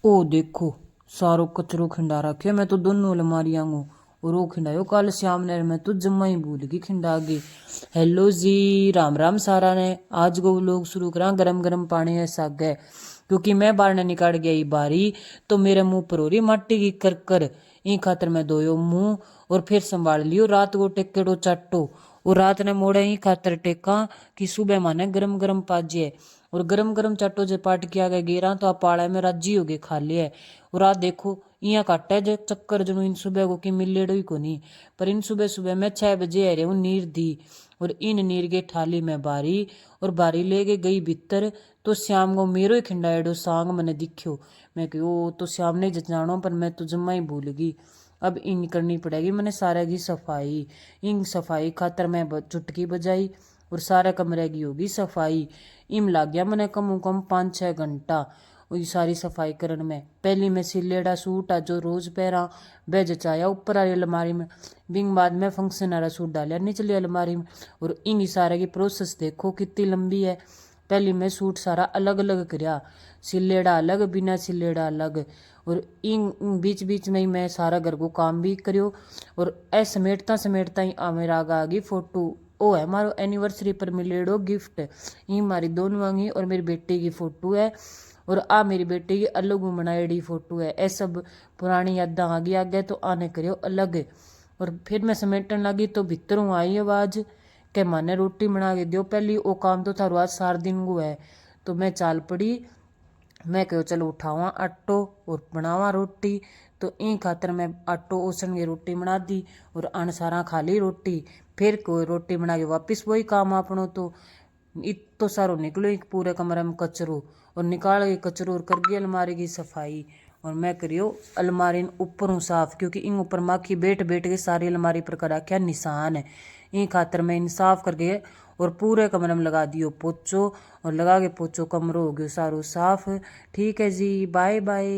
ओ देखो, सारो कचरो खिंडा रखे। मैं तो दोनों अलमारियां हूँ और वो खिंडायो कल श्याम ने। मैं तो जम्मा ही भूल गई खिंडा गई। हेलो जी, राम राम सारा ने। आज को लोग शुरू करा गरम गरम पानी है साग है, क्योंकि मैं बाहर ने निकाल गई बारी तो मेरे मुंह पर हो रही माटी की कर कर। ई खातर मैं धोयो मुंह और फिर संभाल लियो रात को टेकेड़ो चाटो। और रात ने मोड़े ही खातर टेका कि सुबह माने गरम गरम पाजिए और गरम गरम चट्टो जे पाट किया गया गेरा तो आप पाड़ा में राजी हो गए खा लिया। और रात देखो इया काटा जे चक्कर जनु इन सुबह को कि मिलेड़ो ही को नहीं। पर इन सुबह सुबह मैं 6 बजे आ रही हूँ नीर दी और इन नीर के थाली में बारी और बारी ले के गई भीतर। तो श्याम को मेरो ही खिंडाएडो सांग मैंने दिखो। मैं कहो तो श्याम ने जानो पर मैं तो जम्मा ही भूल गई। अब इन करनी पड़ेगी मैंने सारे की सफाई। इन सफाई खातर मैं चुटकी बजाई और सारे कमरे की होगी सफाई। इम लाग गया मैंने कम कम 5-6 घंटा वही सारी सफाई करने में। पहली मैं सिलेड़ा सूट आ जो रोज पहरा वह जचाया ऊपर वाली अलमारी में। बिंग बाद में फंक्शन वाला सूट डालिया निचली अलमारी में। और इन सारे की प्रोसेस देखो कितनी लंबी है। पहली मैं सूट सारा अलग अलग करया, सिलेड़ा अलग बिना सिलेड़ा अलग। और इन बीच बीच में ही मैं सारा घर को काम भी करियो। और ऐ समेटता समेटता ही मेरा आ गई फोटो। ओ है मारो एनिवर्सरी पर मिलेड़ो गिफ्ट। ये हमारी दोनों की और मेरी बेटी की फोटो है। और आ मेरी बेटी की अलग बनाई फोटो है। ऐ सब पुरानी यादा आ गई आगे तो आने करियो अलग। और फिर मैं समेटन लगी तो भीतरों आई आवाज के माने रोटी बना के दियो। पहली वो काम तो थारो आज 4 दिन को है। तो मैं चाल पड़ी। मैं कहो चलो उठावा आटो और बनावा रोटी। तो इन खातर मैं आटो ओसन की रोटी बना दी और अन सारा खा ली रोटी। फिर कोई रोटी बना के वापिस वही काम आपनो। तो इत तो सारो निकलो एक पूरे कमरे में कचरो और निकाल के कचरो और कर गई अलमारी की सफाई। और मैं करियो अलमारी ऊपर साफ, क्योंकि इन ऊपर माखी बैठ बैठ के सारी अलमारी पर करा क्या निशान है। इन खातर मैं इन साफ करके और पूरे कमरे में लगा दियो पोचो। और लगा के पोचो कमरो हो गयो सारो साफ। ठीक है जी, बाय बाय।